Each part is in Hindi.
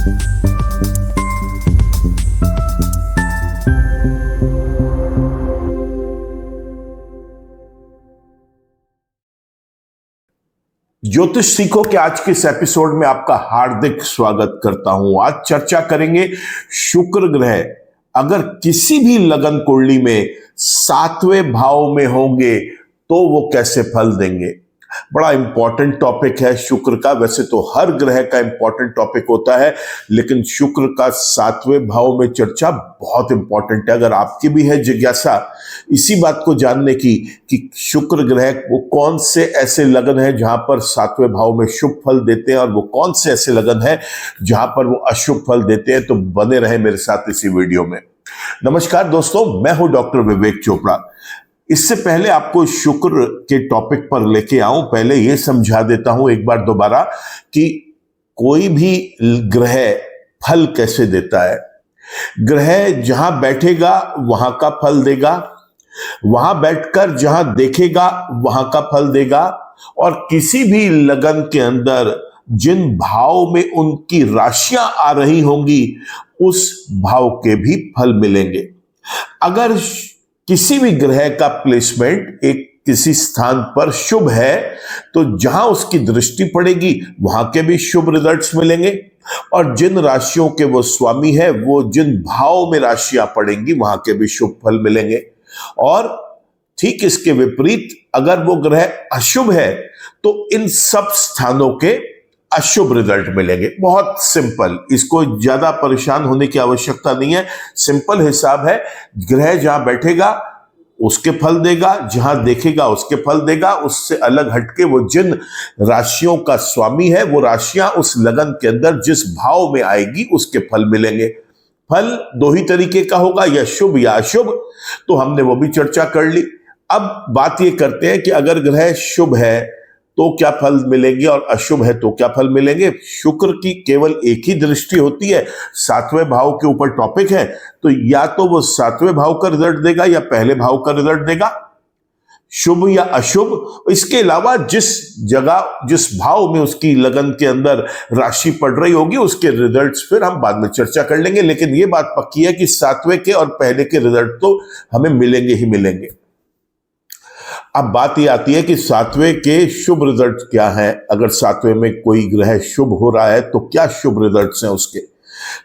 ज्योतिष सीखो के आज के इस एपिसोड में आपका हार्दिक स्वागत करता हूं। आज चर्चा करेंगे शुक्र ग्रह अगर किसी भी लगन कुंडली में 7वें भाव में होंगे तो वो कैसे फल देंगे। बड़ा इंपॉर्टेंट टॉपिक है शुक्र का। वैसे तो हर ग्रह का इंपॉर्टेंट टॉपिक होता है, लेकिन शुक्र का 7वें भाव में चर्चा बहुत इंपॉर्टेंट है। अगर आपकी भी है जिज्ञासा इसी बात को जानने की कि शुक्र ग्रह वो कौन से ऐसे लगन है जहां पर 7वें भाव में शुभ फल देते हैं और वो कौन से ऐसे लगन है जहां पर वो अशुभ फल देते हैं, तो बने रहे मेरे साथ इसी वीडियो में। नमस्कार दोस्तों, मैं हूं डॉक्टर विवेक चोपड़ा। इससे पहले आपको शुक्र के टॉपिक पर लेके आऊं, पहले यह समझा देता हूं एक बार दोबारा कि कोई भी ग्रह फल कैसे देता है। ग्रह जहां बैठेगा वहां का फल देगा, वहां बैठकर जहां देखेगा वहां का फल देगा, और किसी भी लगन के अंदर जिन भाव में उनकी राशियां आ रही होंगी उस भाव के भी फल मिलेंगे। अगर किसी भी ग्रह का प्लेसमेंट एक किसी स्थान पर शुभ है तो जहां उसकी दृष्टि पड़ेगी वहां के भी शुभ रिजल्ट्स मिलेंगे, और जिन राशियों के वो स्वामी है वो जिन भाव में राशियां पड़ेंगी वहां के भी शुभ फल मिलेंगे। और ठीक इसके विपरीत अगर वो ग्रह अशुभ है तो इन सब स्थानों के अशुभ रिजल्ट मिलेंगे। बहुत सिंपल, इसको ज्यादा परेशान होने की आवश्यकता नहीं है। सिंपल हिसाब है, ग्रह जहां बैठेगा उसके फल देगा, जहां देखेगा उसके फल देगा। उससे अलग हटके वो जिन राशियों का स्वामी है वो राशियां उस लगन के अंदर जिस भाव में आएगी उसके फल मिलेंगे। फल दो ही तरीके का होगा, या शुभ या अशुभ, तो हमने वो भी चर्चा कर ली। अब बात ये करते हैं कि अगर ग्रह शुभ है तो क्या फल मिलेंगे और अशुभ है तो क्या फल मिलेंगे। शुक्र की केवल एक ही दृष्टि होती है, 7वें भाव के ऊपर टॉपिक है, तो या तो वो 7वें भाव का रिजल्ट देगा या पहले भाव का रिजल्ट देगा, शुभ या अशुभ। इसके अलावा जिस जगह जिस भाव में उसकी लगन के अंदर राशि पड़ रही होगी उसके रिजल्ट्स फिर हम बाद में चर्चा कर लेंगे, लेकिन ये बात पक्की है कि 7वें के और पहले के रिजल्ट तो हमें मिलेंगे ही मिलेंगे। अब बात यह आती है कि 7वें के शुभ रिजल्ट क्या हैं। अगर 7वें में कोई ग्रह शुभ हो रहा है तो क्या शुभ रिजल्ट्स हैं उसके।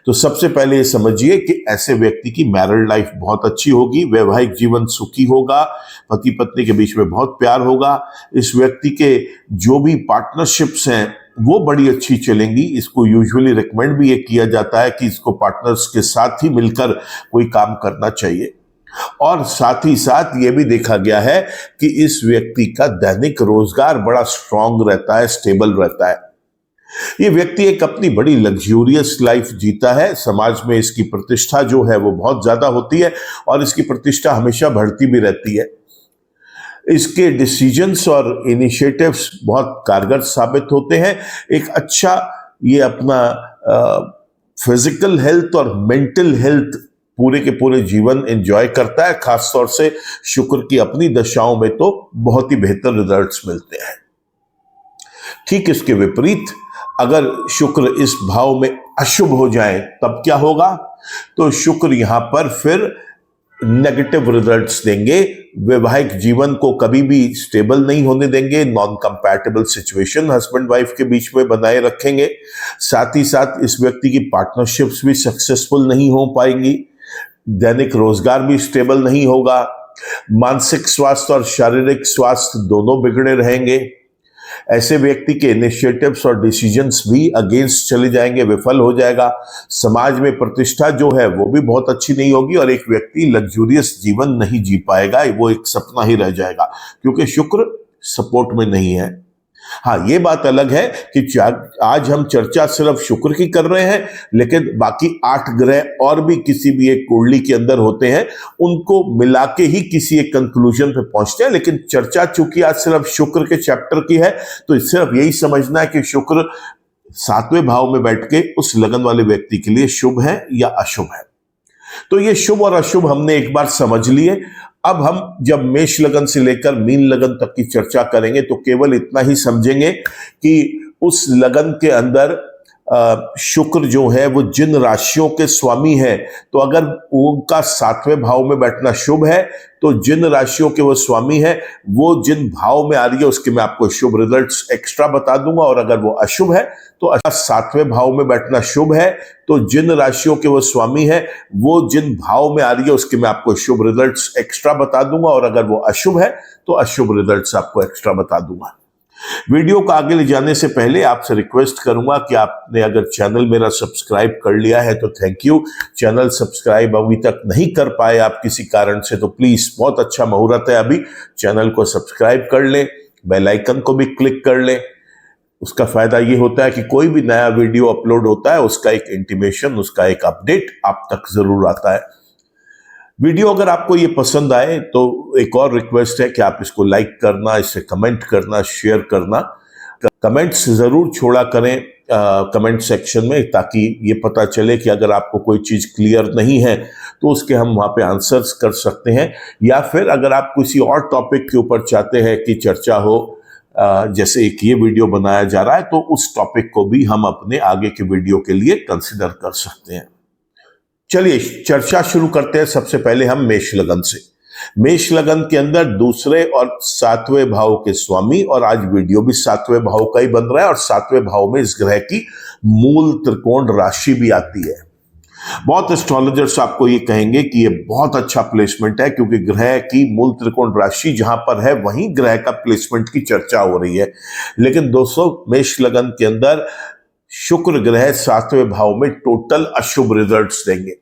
तो सबसे पहले ये समझिए कि ऐसे व्यक्ति की मैरिड लाइफ बहुत अच्छी होगी, वैवाहिक जीवन सुखी होगा, पति पत्नी के बीच में बहुत प्यार होगा। इस व्यक्ति के जो भी पार्टनरशिप्स हैं वो बड़ी अच्छी चलेंगी। इसको यूजुअली रिकमेंड भी ये किया जाता है कि इसको पार्टनर्स के साथ ही मिलकर कोई काम करना चाहिए। और साथ ही साथ ये भी देखा गया है कि इस व्यक्ति का दैनिक रोजगार बड़ा स्ट्रांग रहता है, स्टेबल रहता है। ये व्यक्ति एक अपनी बड़ी लग्जूरियस लाइफ जीता है। समाज में इसकी प्रतिष्ठा जो है वो बहुत ज्यादा होती है और इसकी प्रतिष्ठा हमेशा बढ़ती भी रहती है। इसके डिसीजंस और इनिशिएटिव्स बहुत कारगर साबित होते हैं। एक अच्छा ये अपना फिजिकल हेल्थ और मेंटल हेल्थ पूरे के पूरे जीवन एंजॉय करता है। खासतौर से शुक्र की अपनी दशाओं में तो बहुत ही बेहतर रिजल्ट्स मिलते हैं। ठीक इसके विपरीत अगर शुक्र इस भाव में अशुभ हो जाए तब क्या होगा। तो शुक्र यहां पर फिर नेगेटिव रिजल्ट्स देंगे, वैवाहिक जीवन को कभी भी स्टेबल नहीं होने देंगे, non compatible situation husband wife के बीच में बनाए रखेंगे। साथ ही साथ इस व्यक्ति की पार्टनरशिप्स भी सक्सेसफुल नहीं हो पाएंगी, दैनिक रोजगार भी स्टेबल नहीं होगा, मानसिक स्वास्थ्य और शारीरिक स्वास्थ्य दोनों बिगड़े रहेंगे। ऐसे व्यक्ति के इनिशिएटिव्स और डिसीजंस भी अगेंस्ट चले जाएंगे, विफल हो जाएगा। समाज में प्रतिष्ठा जो है वो भी बहुत अच्छी नहीं होगी और एक व्यक्ति लग्जूरियस जीवन नहीं जी पाएगा, वो एक सपना ही रह जाएगा क्योंकि शुक्र सपोर्ट में नहीं है। हाँ, ये बात अलग है कि आज हम चर्चा सिर्फ शुक्र की कर रहे हैं, लेकिन बाकी 8 ग्रह और भी किसी भी एक कुंडली के अंदर होते हैं, उनको मिला के ही किसी एक कंक्लूजन पे पहुंचते हैं। लेकिन चर्चा चूंकि आज सिर्फ शुक्र के चैप्टर की है तो सिर्फ यही समझना है कि शुक्र 7वें भाव में बैठ के उस लगन वाले व्यक्ति के लिए शुभ है या अशुभ है। तो ये शुभ और अशुभ हमने एक बार समझ लिए। अब हम जब मेष लगन से लेकर मीन लगन तक की चर्चा करेंगे तो केवल इतना ही समझेंगे कि उस लगन के अंदर शुक्र जो है वो जिन राशियों के स्वामी है, तो अगर उनका 7वें भाव में बैठना शुभ है तो जिन राशियों के वो स्वामी है वो जिन भाव में आ रही है उसके मैं आपको शुभ रिजल्ट्स एक्स्ट्रा बता दूंगा। और अगर वो अशुभ है तो 7वें भाव में बैठना शुभ है तो जिन राशियों के वो स्वामी है वो जिन भाव में आ रही है उसके मैं आपको शुभ रिजल्ट्स एक्स्ट्रा बता दूंगा। और अगर वो अशुभ है तो अशुभ रिजल्ट्स आपको एक्स्ट्रा बता दूंगा। वीडियो को आगे ले जाने से पहले आपसे रिक्वेस्ट करूंगा कि आपने अगर चैनल मेरा सब्सक्राइब कर लिया है तो थैंक यू। चैनल सब्सक्राइब अभी तक नहीं कर पाए आप किसी कारण से तो प्लीज, बहुत अच्छा मुहूर्त है अभी, चैनल को सब्सक्राइब कर लें, बेल आइकन को भी क्लिक कर लें। उसका फायदा ये होता है कि कोई भी नया वीडियो अपलोड होता है उसका एक इंटीमेशन, उसका एक अपडेट आप तक जरूर आता है। वीडियो अगर आपको ये पसंद आए तो एक और रिक्वेस्ट है कि आप इसको लाइक करना, इसे कमेंट करना, शेयर करना। कमेंट्स जरूर छोड़ा करें कमेंट सेक्शन में, ताकि ये पता चले कि अगर आपको कोई चीज क्लियर नहीं है तो उसके हम वहां पे आंसर्स कर सकते हैं। या फिर अगर आप किसी और टॉपिक के ऊपर चाहते हैं कि चर्चा हो, जैसे एक ये वीडियो बनाया जा रहा है, तो उस टॉपिक को भी हम अपने आगे के वीडियो के लिए कंसिडर कर सकते हैं। चलिए चर्चा शुरू करते हैं। सबसे पहले हम मेष लगन से। मेष लगन के अंदर दूसरे और 7वें भाव के स्वामी, और आज वीडियो भी 7वें भाव का ही बन रहा है, और 7वें भाव में इस ग्रह की मूल त्रिकोण राशि भी आती है। बहुत एस्ट्रोलॉजर्स आपको ये कहेंगे कि ये बहुत अच्छा प्लेसमेंट है, क्योंकि ग्रह की मूल त्रिकोण राशि जहां पर है वहीं ग्रह का प्लेसमेंट की चर्चा हो रही है। लेकिन दोस्तों, मेष लगन के अंदर शुक्र ग्रह 7वें भाव में टोटल अशुभ रिजल्ट्स देंगे।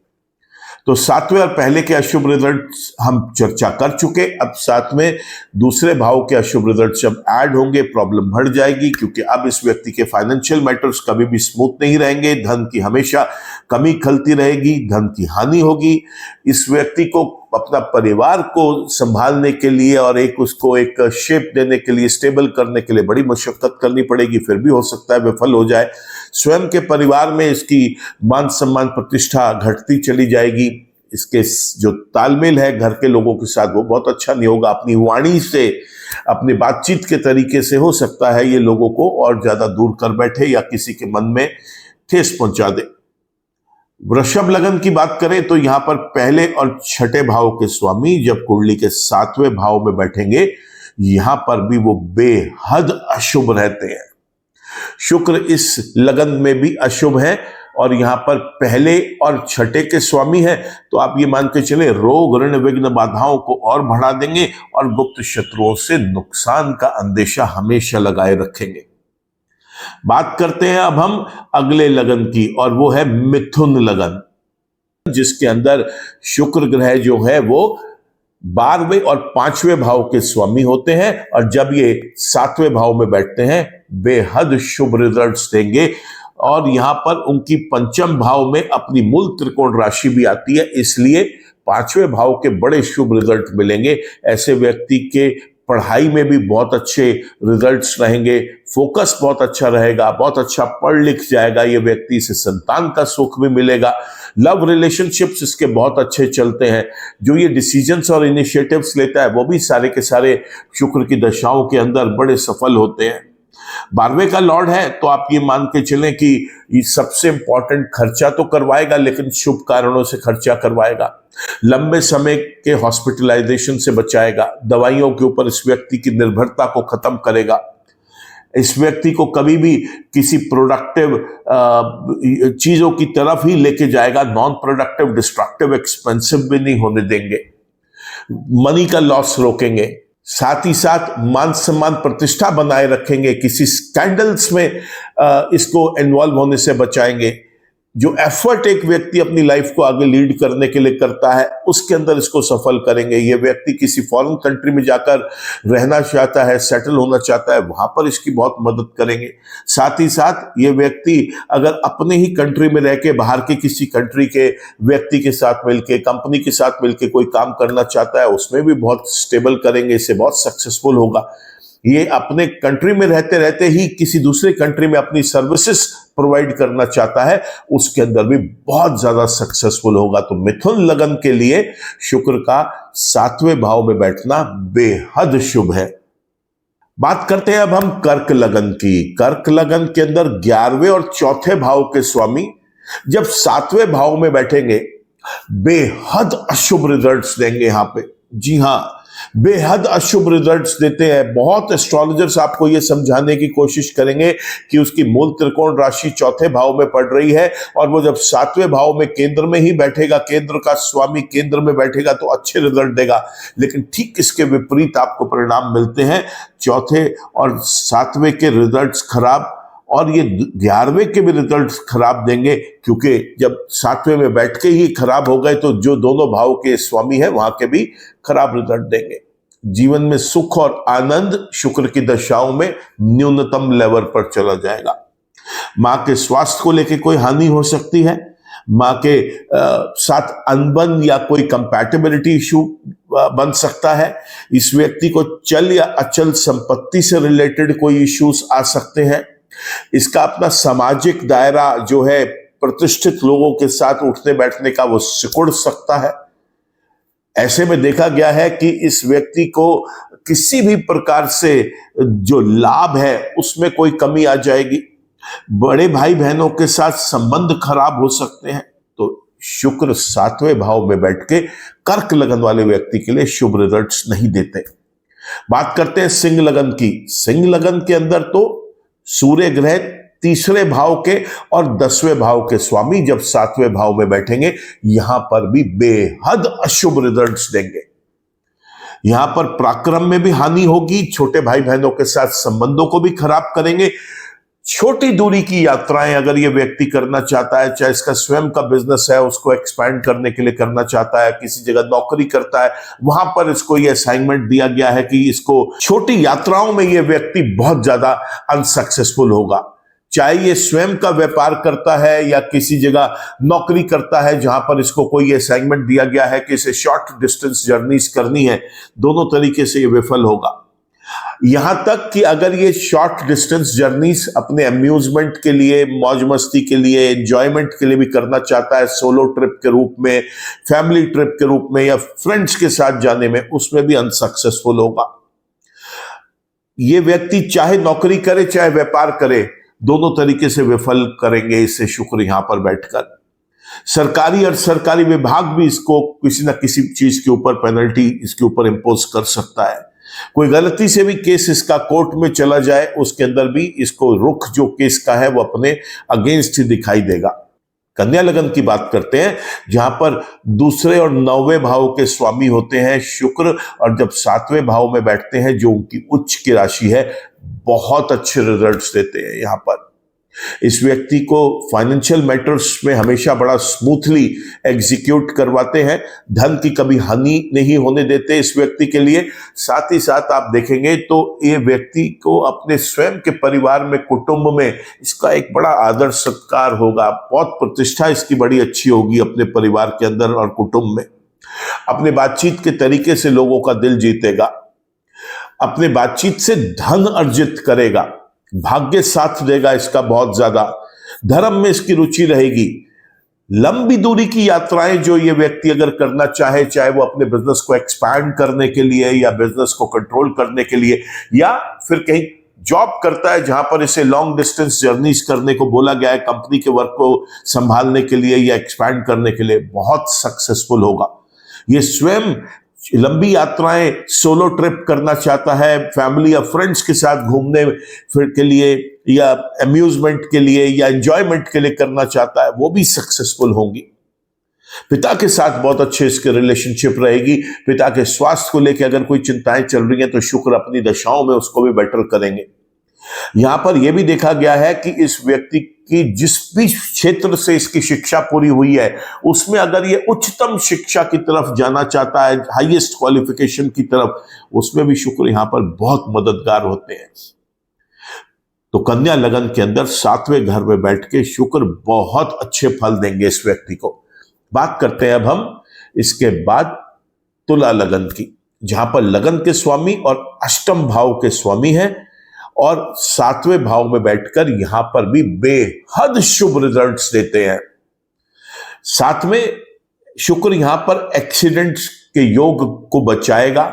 तो 7वें और पहले के अशुभ रिजल्ट्स हम चर्चा कर चुके। अब 7 में दूसरे भाव के अशुभ रिजल्ट्स जब ऐड होंगे प्रॉब्लम बढ़ जाएगी, क्योंकि अब इस व्यक्ति के फाइनेंशियल मैटर्स कभी भी स्मूथ नहीं रहेंगे। धन की हमेशा कमी खलती रहेगी, धन की हानि होगी। इस व्यक्ति को अपना परिवार को संभालने के लिए और उसको एक शेप देने के लिए, स्टेबल करने के लिए बड़ी मशक्कत करनी पड़ेगी, फिर भी हो सकता है विफल हो जाए। स्वयं के परिवार में इसकी मान सम्मान प्रतिष्ठा घटती चली जाएगी। इसके जो तालमेल है घर के लोगों के साथ वो बहुत अच्छा नहीं होगा। अपनी वाणी से, अपनी बातचीत के तरीके से हो सकता है ये लोगों को और ज्यादा दूर कर बैठे या किसी के मन में ठेस पहुंचा दे। वृषभ लगन की बात करें तो यहां पर पहले और छठे भाव के स्वामी जब कुंडली के 7वें भाव में बैठेंगे, यहां पर भी वो बेहद अशुभ रहते हैं। शुक्र इस लगन में भी अशुभ है और यहां पर पहले और छठे के स्वामी है, तो आप ये मान के चले रोग ऋण विघ्न बाधाओं को और बढ़ा देंगे और गुप्त शत्रुओं से नुकसान का अंदेशा हमेशा लगाए रखेंगे। बात करते हैं अब हम अगले लगन की, और वो है मिथुन लगन, जिसके अंदर शुक्र ग्रह जो है वो 12वें और 5वें भाव के स्वामी होते हैं, और जब ये 7वें भाव में बैठते हैं बेहद शुभ रिजल्ट्स देंगे। और यहां पर उनकी पंचम भाव में अपनी मूल त्रिकोण राशि भी आती है, इसलिए 5वें भाव के बड़े शुभ रिजल्ट मिलेंगे। ऐसे व्यक्ति के पढ़ाई में भी बहुत अच्छे रिजल्ट्स रहेंगे, फोकस बहुत अच्छा रहेगा, बहुत अच्छा पढ़ लिख जाएगा ये व्यक्ति, से संतान का सुख भी मिलेगा। लव रिलेशनशिप्स इसके बहुत अच्छे चलते हैं। जो ये डिसीजंस और इनिशिएटिव्स लेता है वो भी सारे के सारे शुक्र की दशाओं के अंदर बड़े सफल होते हैं। 12वें का लॉर्ड है, तो आप ये मान के चलें कि ये सबसे इंपॉर्टेंट खर्चा तो करवाएगा, लेकिन शुभ कारणों से खर्चा करवाएगा। लंबे समय के हॉस्पिटलाइजेशन से बचाएगा। दवाइयों के ऊपर इस व्यक्ति की निर्भरता को खत्म करेगा। इस व्यक्ति को कभी भी किसी प्रोडक्टिव चीजों की तरफ ही लेके जाएगा। नॉन प्रोडक्टिव, डिस्ट्रक्टिव, एक्सपेंसिव भी नहीं होने देंगे। मनी का लॉस रोकेंगे, साथ ही साथ मान सम्मान प्रतिष्ठा बनाए रखेंगे। किसी स्कैंडल्स में इसको इन्वॉल्व होने से बचाएंगे। जो एफर्ट एक व्यक्ति अपनी लाइफ को आगे लीड करने के लिए करता है उसके अंदर इसको सफल करेंगे। ये व्यक्ति किसी फॉरेन कंट्री में जाकर रहना चाहता है, सेटल होना चाहता है, वहां पर इसकी बहुत मदद करेंगे। साथ ही साथ ये व्यक्ति अगर अपने ही कंट्री में रह के बाहर के किसी कंट्री के व्यक्ति के साथ मिलके, कंपनी के साथ मिलके कोई काम करना चाहता है, उसमें भी बहुत स्टेबल करेंगे, इससे बहुत सक्सेसफुल होगा। ये अपने कंट्री में रहते रहते ही किसी दूसरे कंट्री में अपनी सर्विसेज प्रोवाइड करना चाहता है, उसके अंदर भी बहुत ज्यादा सक्सेसफुल होगा। तो मिथुन लगन के लिए शुक्र का 7वें भाव में बैठना बेहद शुभ है। बात करते हैं अब हम कर्क लगन की। कर्क लगन के अंदर 11वें और चौथे भाव के स्वामी जब 7वें भाव में बैठेंगे, बेहद अशुभ रिजल्ट्स देंगे यहां पे। जी हां, बेहद अशुभ रिजल्ट्स देते हैं। बहुत एस्ट्रोलॉजर्स आपको यह समझाने की कोशिश करेंगे कि उसकी मूल त्रिकोण राशि चौथे भाव में पड़ रही है और वो जब 7वें भाव में केंद्र में ही बैठेगा, केंद्र का स्वामी केंद्र में बैठेगा तो अच्छे रिजल्ट देगा। लेकिन ठीक इसके विपरीत आपको परिणाम मिलते हैं। चौथे और 7वें के रिजल्ट्स खराब और ये 11वें के भी रिजल्ट्स खराब देंगे, क्योंकि जब 7वें में बैठ के ही खराब हो गए तो जो दोनों भाव के स्वामी है वहां के भी खराब रिजल्ट देंगे। जीवन में सुख और आनंद शुक्र की दशाओं में न्यूनतम लेवल पर चला जाएगा। मां के स्वास्थ्य को लेकर कोई हानि हो सकती है। मां के साथ अनबन या कोई कंपैटिबिलिटी इशू बन सकता है। इस व्यक्ति को चल या अचल संपत्ति से रिलेटेड कोई इश्यूज आ सकते हैं। इसका अपना सामाजिक दायरा जो है प्रतिष्ठित लोगों के साथ उठने बैठने का वो सिकुड़ सकता है। ऐसे में देखा गया है कि इस व्यक्ति को किसी भी प्रकार से जो लाभ है उसमें कोई कमी आ जाएगी। बड़े भाई बहनों के साथ संबंध खराब हो सकते हैं। तो शुक्र 7वें भाव में बैठ के कर्क लगन वाले व्यक्ति के लिए शुभ रिजल्ट्स नहीं देते। बात करते हैं सिंह लगन की। सिंह लगन के अंदर तो सूर्य ग्रह 3रे भाव के और 10वें भाव के स्वामी जब 7वें भाव में बैठेंगे, यहां पर भी बेहद अशुभ रिजल्ट्स देंगे। यहां पर पराक्रम में भी हानि होगी। छोटे भाई बहनों के साथ संबंधों को भी खराब करेंगे। छोटी दूरी की यात्राएं अगर ये व्यक्ति करना चाहता है, चाहे इसका स्वयं का बिजनेस है उसको एक्सपैंड करने के लिए करना चाहता है, किसी जगह नौकरी करता है, वहां पर इसको ये असाइनमेंट दिया गया है कि इसको छोटी यात्राओं में ये व्यक्ति बहुत ज्यादा अनसक्सेसफुल होगा। चाहे ये स्वयं का व्यापार करता है या किसी जगह नौकरी करता है जहां पर इसको कोई असाइनमेंट दिया गया है कि इसे शॉर्ट डिस्टेंस जर्नीज करनी है, दोनों तरीके से ये विफल होगा। यहां तक कि अगर ये शॉर्ट डिस्टेंस जर्नीज अपने अम्यूजमेंट के लिए, मौज मस्ती के लिए, एंजॉयमेंट के लिए भी करना चाहता है, सोलो ट्रिप के रूप में, फैमिली ट्रिप के रूप में या फ्रेंड्स के साथ जाने में, उसमें भी अनसक्सेसफुल होगा। ये व्यक्ति चाहे नौकरी करे चाहे व्यापार करे, दोनों तरीके से विफल करेंगे इससे शुक्र यहां पर बैठकर। सरकारी और सरकारी विभाग भी इसको किसी ना किसी चीज के ऊपर पेनल्टी इसके ऊपर इंपोज कर सकता है। कोई गलती से भी केस इसका कोर्ट में चला जाए, उसके अंदर भी इसको रुख जो केस का है वो अपने अगेंस्ट ही दिखाई देगा। कन्या लगन की बात करते हैं, जहां पर 2रे और 9वें भाव के स्वामी होते हैं शुक्र, और जब 7वें भाव में बैठते हैं जो उनकी उच्च की राशि है, बहुत अच्छे रिजल्ट्स देते हैं। यहां पर इस व्यक्ति को फाइनेंशियल मैटर्स में हमेशा बड़ा स्मूथली एग्जीक्यूट करवाते हैं। धन की कभी हानि नहीं होने देते इस व्यक्ति के लिए। साथ ही साथ आप देखेंगे तो ये व्यक्ति को अपने स्वयं के परिवार में, कुटुंब में इसका एक बड़ा आदर सत्कार होगा। बहुत प्रतिष्ठा इसकी बड़ी अच्छी होगी अपने परिवार के अंदर और कुटुंब में। अपने बातचीत के तरीके से लोगों का दिल जीतेगा। अपने बातचीत से धन अर्जित करेगा। भाग्य साथ देगा इसका बहुत ज्यादा। धर्म में इसकी रुचि रहेगी। लंबी दूरी की यात्राएं जो ये व्यक्ति अगर करना चाहे, चाहे वो अपने बिजनेस को एक्सपैंड करने के लिए या बिजनेस को कंट्रोल करने के लिए, या फिर कहीं जॉब करता है जहां पर इसे लॉन्ग डिस्टेंस जर्नीज करने को बोला गया है कंपनी के वर्क को संभालने के लिए या एक्सपैंड करने के लिए, बहुत सक्सेसफुल होगा। ये स्वयं लंबी यात्राएं, सोलो ट्रिप करना चाहता है, फैमिली या फ्रेंड्स के साथ घूमने फिर के लिए या अम्यूजमेंट के लिए या एंजॉयमेंट के लिए करना चाहता है, वो भी सक्सेसफुल होंगी। पिता के साथ बहुत अच्छे इसके रिलेशनशिप रहेगी। पिता के स्वास्थ्य को लेकर अगर कोई चिंताएं चल रही हैं तो शुक्र अपनी दशाओं में उसको भी बेटर करेंगे। यहां पर यह भी देखा गया है कि इस व्यक्ति की जिस भी क्षेत्र से इसकी शिक्षा पूरी हुई है उसमें अगर ये उच्चतम शिक्षा की तरफ जाना चाहता है, हाईएस्ट क्वालिफिकेशन की तरफ, उसमें भी शुक्र यहां पर बहुत मददगार होते हैं। तो कन्या लगन के अंदर 7वें घर में बैठ के शुक्र बहुत अच्छे फल देंगे इस व्यक्ति को। बात करते हैं अब हम इसके बाद तुला लगन की, जहां पर लगन के स्वामी और अष्टम भाव के स्वामी हैं और 7वें भाव में बैठकर यहां पर भी बेहद शुभ रिजल्ट्स देते हैं। साथ में शुक्र यहां पर एक्सीडेंट्स के योग को बचाएगा।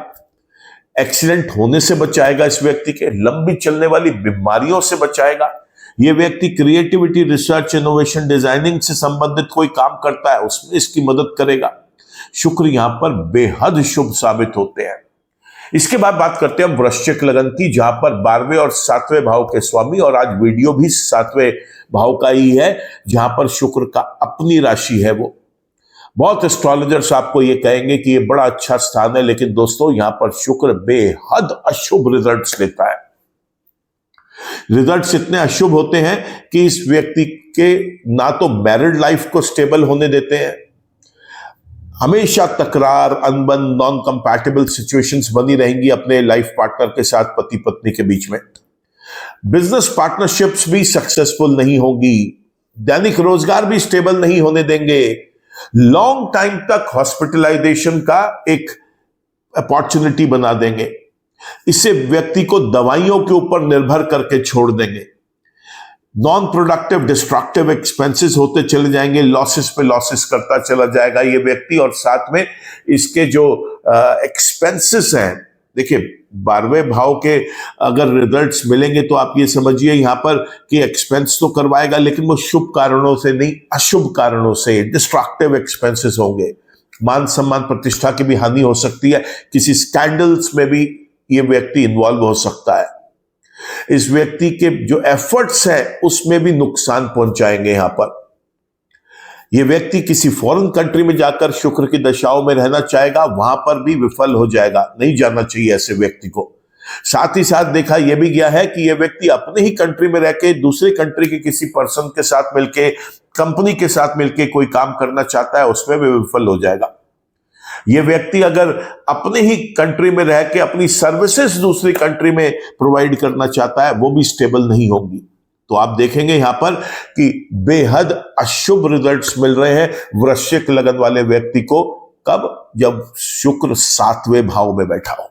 एक्सीडेंट होने से बचाएगा, इस व्यक्ति के लंबी चलने वाली बीमारियों से बचाएगा। यह व्यक्ति क्रिएटिविटी, रिसर्च, इनोवेशन, डिजाइनिंग से संबंधित कोई काम करता है उसमें इसकी मदद करेगा। शुक्र यहां पर बेहद शुभ साबित होते हैं। इसके बाद बात करते हैं हम वृश्चिक लगन की, जहां पर 12वें और 7वें भाव के स्वामी, और आज वीडियो भी 7वें भाव का ही है, जहां पर शुक्र का अपनी राशि है वो। बहुत एस्ट्रोलॉजर्स आपको ये कहेंगे कि ये बड़ा अच्छा स्थान है, लेकिन दोस्तों यहां पर शुक्र बेहद अशुभ रिजल्ट्स लेता है। रिजल्ट्स इतने अशुभ होते हैं कि इस व्यक्ति के ना तो मैरिड लाइफ को स्टेबल होने देते हैं, हमेशा तकरार, अनबन, नॉन कंपैटिबल सिचुएशंस बनी रहेंगी अपने लाइफ पार्टनर के साथ, पति पत्नी के बीच में। बिजनेस पार्टनरशिप्स भी सक्सेसफुल नहीं होगी, दैनिक रोजगार भी स्टेबल नहीं होने देंगे, लॉन्ग टाइम तक हॉस्पिटलाइजेशन का एक अपॉर्चुनिटी बना देंगे, इससे व्यक्ति को दवाइयों के ऊपर निर्भर करके छोड़ देंगे, नॉन प्रोडक्टिव डिस्ट्रक्टिव एक्सपेंसेस होते चले जाएंगे, लॉसेस पे लॉसेस करता चला जाएगा ये व्यक्ति। और साथ में इसके जो एक्सपेंसेस हैं, देखिए 12वें भाव के अगर रिजल्ट्स मिलेंगे तो आप ये समझिए यहां पर कि एक्सपेंस तो करवाएगा, लेकिन वो शुभ कारणों से नहीं, अशुभ कारणों से डिस्ट्रक्टिव एक्सपेंसेस होंगे। मान सम्मान प्रतिष्ठा की भी हानि हो सकती है, किसी स्कैंडल्स में भी ये व्यक्ति इन्वॉल्व हो सकता है। इस व्यक्ति के जो एफर्ट्स हैं उसमें भी नुकसान पहुंचाएंगे। यहां पर यह व्यक्ति किसी फॉरेन कंट्री में जाकर शुक्र की दशाओं में रहना चाहेगा, वहां पर भी विफल हो जाएगा, नहीं जाना चाहिए ऐसे व्यक्ति को। साथ ही साथ देखा यह भी गया है कि यह व्यक्ति अपने ही कंट्री में रह के दूसरी कंट्री के किसी पर्सन के साथ मिलके, कंपनी के साथ मिलके कोई काम करना चाहता है, उसमें भी विफल हो जाएगा। यह व्यक्ति अगर अपने ही कंट्री में रह के अपनी सर्विसेज दूसरी कंट्री में प्रोवाइड करना चाहता है, वो भी स्टेबल नहीं होंगी। तो आप देखेंगे यहां पर कि बेहद अशुभ रिजल्ट्स मिल रहे हैं वृश्चिक लगन वाले व्यक्ति को। कब? जब शुक्र 7वें भाव में बैठा हो।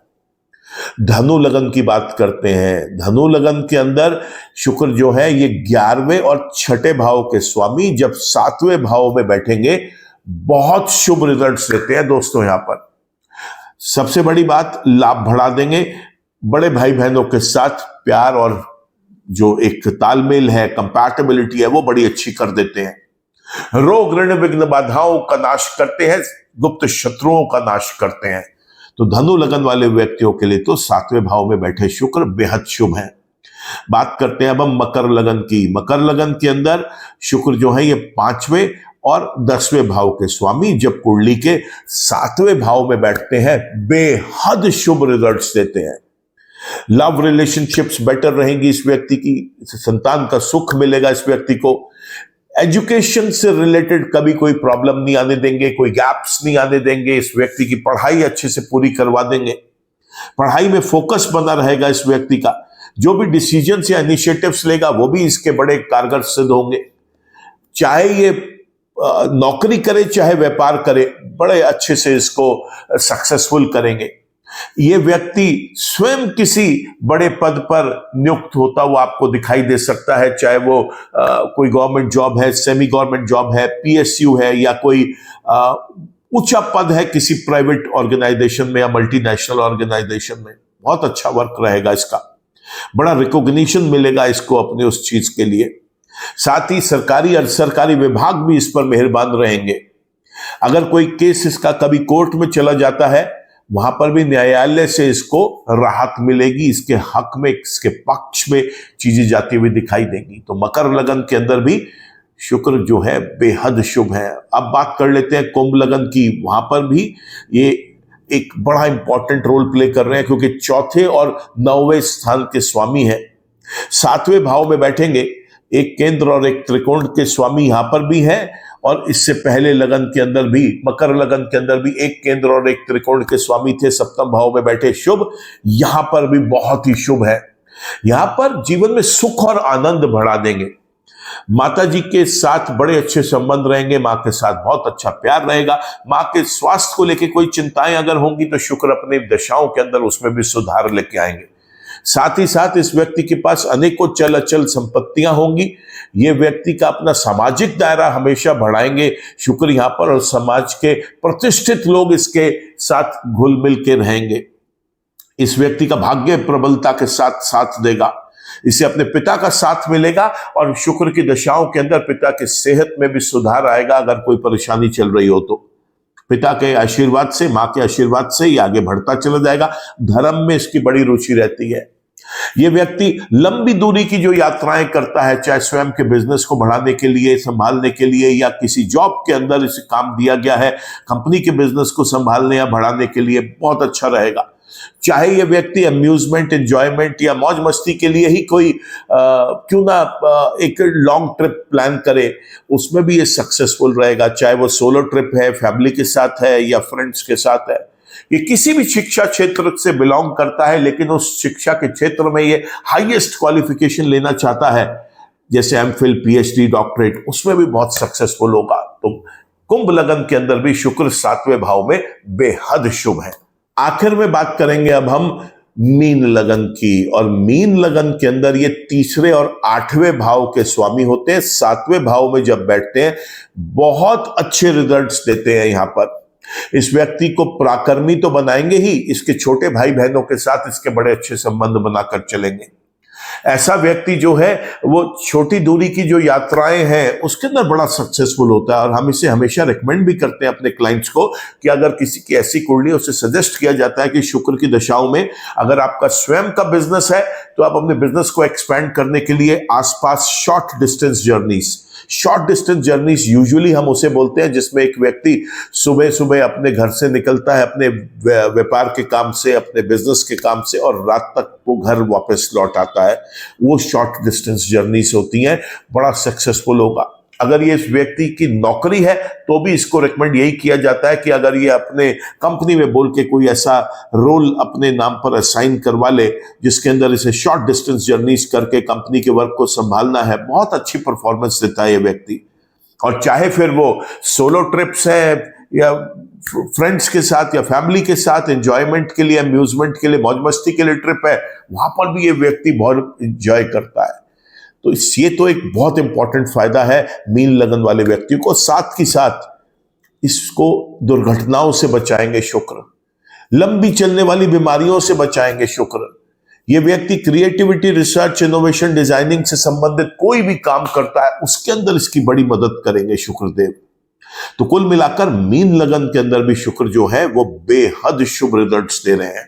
धनु लगन की बात करते हैं। धनु लगन के अंदर शुक्र जो है ये 11वें और 6ठे भाव के स्वामी, जब 7वें भाव में बैठेंगे बहुत शुभ रिजल्ट्स देते हैं दोस्तों। यहां पर सबसे बड़ी बात, लाभ बढ़ा देंगे, बड़े भाई बहनों के साथ प्यार और जो एक तालमेल है, कंपैटिबिलिटी है, वो बड़ी अच्छी कर देते हैं। रोग, ऋण, विघ्न, बाधाओं का नाश करते हैं, गुप्त शत्रुओं का नाश करते हैं। तो धनु लगन वाले व्यक्तियों के लिए तो 7वें भाव में बैठे शुक्र बेहद शुभ है। बात करते हैं अब हम मकर लगन की। मकर लगन के अंदर शुक्र जो है ये 5वें और 10वें भाव के स्वामी, जब कुंडली के 7वें भाव में बैठते हैं बेहद शुभ रिजल्ट्स देते हैं। लव रिलेशनशिप्स बेटर रहेंगी इस व्यक्ति की, संतान का सुख मिलेगा इस व्यक्ति को। एजुकेशन से रिलेटेड कभी कोई प्रॉब्लम नहीं आने देंगे, कोई गैप्स नहीं आने देंगे, इस व्यक्ति की पढ़ाई अच्छे से पूरी करवा देंगे। पढ़ाई में फोकस बना रहेगा इस व्यक्ति का, जो भी डिसीजंस या इनिशिएटिव्स लेगा वो भी इसके बड़े कारगर सिद्ध होंगे। चाहे ये नौकरी करे चाहे व्यापार करे, बड़े अच्छे से इसको सक्सेसफुल करेंगे। ये व्यक्ति स्वयं किसी बड़े पद पर नियुक्त होता हुआ आपको दिखाई दे सकता है, चाहे वो कोई गवर्नमेंट जॉब है, सेमी गवर्नमेंट जॉब है, पीएसयू है, या कोई ऊंचा पद है किसी प्राइवेट ऑर्गेनाइजेशन में या मल्टीनेशनल ऑर्गेनाइजेशन में। बहुत अच्छा वर्क रहेगा इसका, बड़ा रिकॉग्निशन मिलेगा इसको अपने उस चीज के लिए। साथ ही सरकारी और सरकारी विभाग भी इस पर मेहरबान रहेंगे। अगर कोई केस इसका कभी कोर्ट में चला जाता है, वहां पर भी न्यायालय से इसको राहत मिलेगी, इसके हक में, इसके पक्ष में चीजें जाती हुई दिखाई देंगी। तो मकर लगन के अंदर भी शुक्र जो है बेहद शुभ है। अब बात कर लेते हैं कुंभ लगन की। वहां पर भी ये एक बड़ा इंपॉर्टेंट रोल प्ले कर रहे हैं, क्योंकि 4थे और 9वें स्थान के स्वामी है। 7वें भाव में बैठेंगे, एक केंद्र और एक त्रिकोण के स्वामी यहां पर भी है, और इससे पहले लगन के अंदर भी, मकर लगन के अंदर भी एक केंद्र और एक त्रिकोण के स्वामी थे, 7वें भाव में बैठे शुभ। यहां पर भी बहुत ही शुभ है। यहां पर जीवन में सुख और आनंद बढ़ा देंगे। माता जी के साथ बड़े अच्छे संबंध रहेंगे, मां के साथ बहुत अच्छा प्यार रहेगा। मां के स्वास्थ्य को लेकर कोई चिंताएं अगर होंगी तो शुक्र अपनी दशाओं के अंदर उसमें भी सुधार लेके आएंगे। साथ ही साथ इस व्यक्ति के पास अनेकों चल अचल संपत्तियां होंगी। ये व्यक्ति का अपना सामाजिक दायरा हमेशा बढ़ाएंगे शुक्र यहां पर, और समाज के प्रतिष्ठित लोग इसके साथ घुल मिल के रहेंगे। इस व्यक्ति का भाग्य प्रबलता के साथ साथ देगा, इसे अपने पिता का साथ मिलेगा और शुक्र की दशाओं के अंदर पिता की सेहत में भी सुधार आएगा। अगर कोई परेशानी चल रही हो तो पिता के आशीर्वाद से, मां के आशीर्वाद से ये आगे बढ़ता चला जाएगा। धर्म में इसकी बड़ी रुचि रहती है। ये व्यक्ति लंबी दूरी की जो यात्राएं करता है, चाहे स्वयं के बिजनेस को बढ़ाने के लिए, संभालने के लिए, या किसी जॉब के अंदर इसे काम दिया गया है कंपनी के बिजनेस को संभालने या बढ़ाने के लिए, बहुत अच्छा रहेगा। चाहे ये व्यक्ति अम्यूजमेंट, एंजॉयमेंट या मौज मस्ती के लिए ही कोई क्यों ना एक लॉन्ग ट्रिप प्लान करे, उसमें भी ये सक्सेसफुल रहेगा। चाहे वो सोलो ट्रिप है, फैमिली के साथ है या फ्रेंड्स के साथ है। ये किसी भी शिक्षा क्षेत्र से बिलोंग करता है, लेकिन उस शिक्षा के क्षेत्र में ये हाईएस्ट क्वालिफिकेशन लेना चाहता है, जैसे एमफिल, पीएचडी, डॉक्टरेट, उसमें भी बहुत सक्सेसफुल होगा। तो कुंभ लगन के अंदर भी शुक्र 7वें भाव में बेहद शुभ है। आखिर में बात करेंगे अब हम मीन लगन की, और मीन लगन के अंदर ये 3रे और 8वें भाव के स्वामी होते हैं। 7वें भाव में जब बैठते हैं बहुत अच्छे रिजल्ट्स देते हैं। यहां पर इस व्यक्ति को पराक्रमी तो बनाएंगे ही, इसके छोटे भाई बहनों के साथ इसके बड़े अच्छे संबंध बनाकर चलेंगे। ऐसा व्यक्ति जो है वो छोटी दूरी की जो यात्राएं हैं उसके अंदर बड़ा सक्सेसफुल होता है, और हम इसे हमेशा रिकमेंड भी करते हैं अपने क्लाइंट्स को कि अगर किसी की ऐसी कुंडली, उसे सजेस्ट किया जाता है कि शुक्र की दशाओं में अगर आपका स्वयं का बिजनेस है तो आप अपने बिजनेस को एक्सपैंड करने के लिए आसपास शॉर्ट डिस्टेंस जर्नीज यूजुअली हम उसे बोलते हैं, जिसमें एक व्यक्ति सुबह सुबह अपने घर से निकलता है अपने व्यापार के काम से, अपने बिजनेस के काम से, और रात तक वो घर वापस लौट आता है। वो शॉर्ट डिस्टेंस जर्नीज होती हैं, बड़ा सक्सेसफुल होगा। अगर ये इस व्यक्ति की नौकरी है तो भी इसको रिकमेंड यही किया जाता है कि अगर ये अपने कंपनी में बोल के कोई ऐसा रोल अपने नाम पर असाइन करवा ले जिसके अंदर इसे शॉर्ट डिस्टेंस जर्नीज करके कंपनी के वर्क को संभालना है, बहुत अच्छी परफॉर्मेंस देता है ये व्यक्ति। और चाहे फिर वो सोलो ट्रिप्स है या फ्रेंड्स के साथ या फैमिली के साथ एंजॉयमेंट के लिए, अम्यूजमेंट के लिए, मौज मस्ती के लिए ट्रिप है, वहां पर भी ये व्यक्ति बहुत एंजॉय करता है। तो ये तो एक बहुत इंपॉर्टेंट फायदा है मीन लगन वाले व्यक्तियों को। साथ ही साथ इसको दुर्घटनाओं से बचाएंगे शुक्र, लंबी चलने वाली बीमारियों से बचाएंगे शुक्र। ये व्यक्ति क्रिएटिविटी, रिसर्च, इनोवेशन, डिजाइनिंग से संबंधित कोई भी काम करता है उसके अंदर इसकी बड़ी मदद करेंगे शुक्रदेव। तो कुल मिलाकर मीन लगन के अंदर भी शुक्र जो है वो बेहद शुभ रिजल्ट्स दे रहे हैं।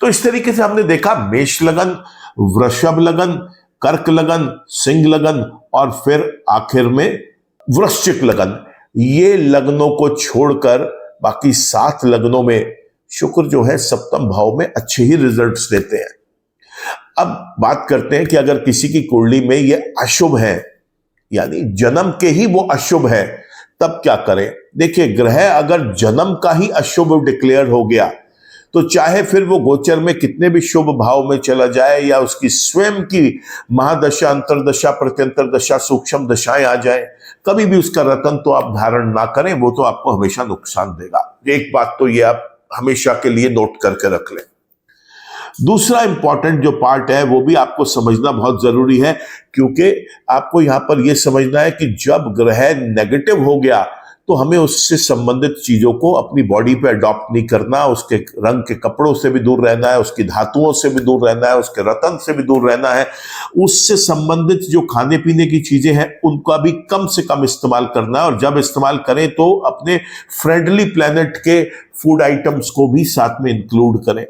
तो इस तरीके से हमने देखा मेष लगन, वृषभ लगन, कर्क लगन, सिंह लगन और फिर आखिर में वृश्चिक लगन। ये लग्नों को छोड़कर बाकी 7 लग्नों में शुक्र जो है 7वें भाव में अच्छे ही रिजल्ट्स देते हैं। अब बात करते हैं कि अगर किसी की कुंडली में ये अशुभ है, यानी जन्म के ही वो अशुभ है, तब क्या करें। देखिए, ग्रह अगर जन्म का ही अशुभ डिक्लेयर हो गया तो चाहे फिर वो गोचर में कितने भी शुभ भाव में चला जाए या उसकी स्वयं की महादशा, अंतरदशा, प्रत्यंतर दशा, सूक्ष्म दशाएं आ जाए, कभी भी उसका रतन तो आप धारण ना करें, वो तो आपको हमेशा नुकसान देगा। एक बात तो ये आप हमेशा के लिए नोट करके रख लें। दूसरा इंपॉर्टेंट जो पार्ट है वो भी आपको समझना बहुत जरूरी है, क्योंकि आपको यहां पर यह समझना है कि जब ग्रह नेगेटिव हो गया तो हमें उससे संबंधित चीजों को अपनी बॉडी पे अडॉप्ट नहीं करना, उसके रंग के कपड़ों से भी दूर रहना है, उसकी धातुओं से भी दूर रहना है, उसके रतन से भी दूर रहना है। उससे संबंधित जो खाने पीने की चीजें हैं उनका भी कम से कम इस्तेमाल करना है, और जब इस्तेमाल करें तो अपने फ्रेंडली प्लेनेट के फूड आइटम्स को भी साथ में इंक्लूड करें।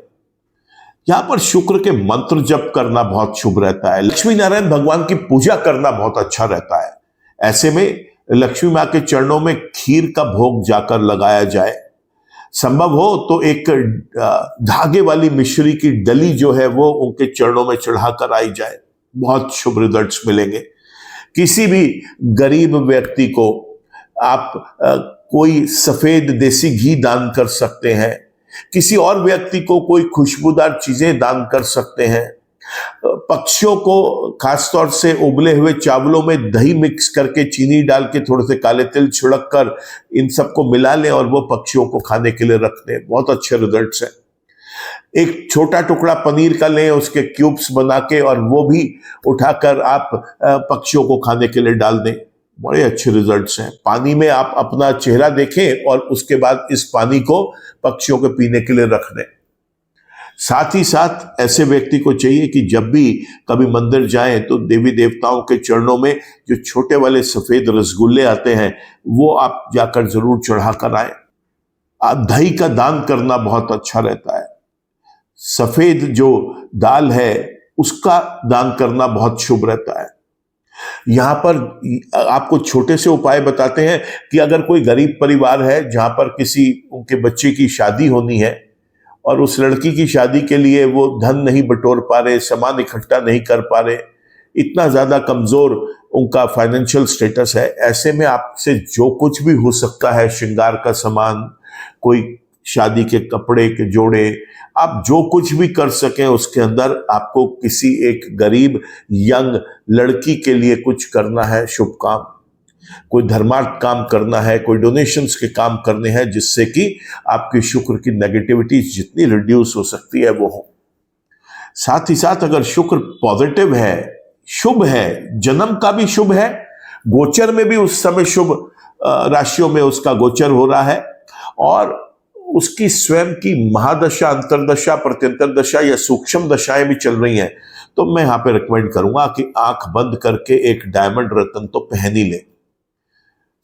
यहां पर शुक्र के मंत्र जप करना बहुत शुभ रहता है। लक्ष्मी नारायण भगवान की पूजा करना बहुत अच्छा रहता है। ऐसे में लक्ष्मी मां के चरणों में खीर का भोग जाकर लगाया जाए। संभव हो तो एक धागे वाली मिश्री की डली जो है वो उनके चरणों में चढ़ाकर आई जाए, बहुत शुभ रिजल्ट्स मिलेंगे। किसी भी गरीब व्यक्ति को आप कोई सफेद देसी घी दान कर सकते हैं, किसी और व्यक्ति को कोई खुशबूदार चीजें दान कर सकते हैं। पक्षियों को खासतौर से उबले हुए चावलों में दही मिक्स करके, चीनी डाल के, थोड़े से काले तिल छिड़क कर इन सबको मिला लें और वो पक्षियों को खाने के लिए रख दें, बहुत अच्छे रिजल्ट्स हैं। एक छोटा टुकड़ा पनीर का लें, उसके क्यूब्स बना के, और वो भी उठाकर आप पक्षियों को खाने के लिए डाल दें, बड़े अच्छे रिजल्ट्स हैं। पानी में आप अपना चेहरा देखें और उसके बाद इस पानी को पक्षियों के पीने के लिए रख दें। साथ ही साथ ऐसे व्यक्ति को चाहिए कि जब भी कभी मंदिर जाएं तो देवी देवताओं के चरणों में जो छोटे वाले सफेद रसगुल्ले आते हैं वो आप जाकर जरूर चढ़ा कर आए। आप दही का दान करना बहुत अच्छा रहता है। सफेद जो दाल है उसका दान करना बहुत शुभ रहता है। यहां पर आपको छोटे से उपाय बताते हैं कि अगर कोई गरीब परिवार है जहां पर किसी उनके बच्चे की शादी होनी है और उस लड़की की शादी के लिए वो धन नहीं बटोर पा रहे, सामान इकट्ठा नहीं कर पा रहे, इतना ज्यादा कमजोर उनका फाइनेंशियल स्टेटस है, ऐसे में आपसे जो कुछ भी हो सकता है, श्रृंगार का सामान, कोई शादी के कपड़े के जोड़े, आप जो कुछ भी कर सकें उसके अंदर आपको किसी एक गरीब यंग लड़की के लिए कुछ करना है, शुभ काम, कोई धर्मार्थ काम करना है, कोई डोनेशंस के काम करने हैं जिससे कि आपकी शुक्र की नेगेटिविटी जितनी रिड्यूस हो सकती है वो हो। साथ ही साथ अगर शुक्र पॉजिटिव है, शुभ है, जन्म का भी शुभ है, गोचर में भी उस समय शुभ राशियों में उसका गोचर हो रहा है और उसकी स्वयं की महादशा, अंतरदशा, प्रत्यंतर दशा या सूक्ष्म दशाएं भी चल रही हैं, तो मैं यहां पे रिकमेंड करूंगा कि आंख बंद करके एक डायमंड रत्न तो पहन ही ले।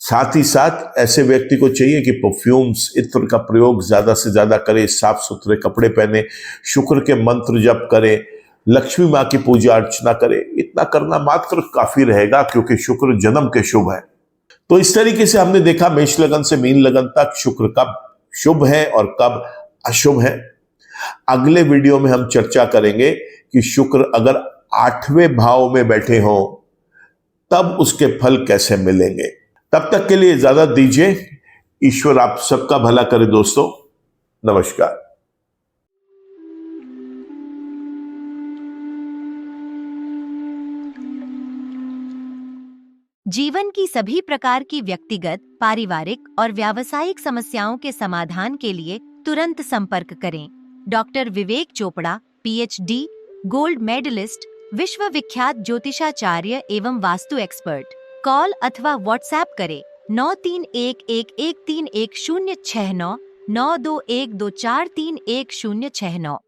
साथ ही साथ ऐसे व्यक्ति को चाहिए कि परफ्यूम्स, इत्र का प्रयोग ज्यादा से ज्यादा करे, साफ सुथरे कपड़े पहने, शुक्र के मंत्र जप करे, लक्ष्मी माँ की पूजा अर्चना करे। इतना करना मात्र काफी रहेगा क्योंकि शुक्र जन्म के शुभ है। तो इस तरीके से हमने देखा मेष लगन से मीन लगन तक शुक्र कब शुभ है और कब अशुभ है। अगले वीडियो में हम चर्चा करेंगे कि शुक्र अगर 8वें भाव में बैठे हों तब उसके फल कैसे मिलेंगे। तब तक के लिए इजाजत दीजिए। ईश्वर आप सबका भला करे दोस्तों। नमस्कार। जीवन की सभी प्रकार की व्यक्तिगत, पारिवारिक और व्यावसायिक समस्याओं के समाधान के लिए तुरंत संपर्क करें। डॉक्टर विवेक चोपड़ा, पीएचडी, गोल्ड मेडलिस्ट, विश्व विख्यात ज्योतिषाचार्य एवं वास्तु एक्सपर्ट। कॉल अथवा व्हाट्सएप करें 9311131069 9212431069।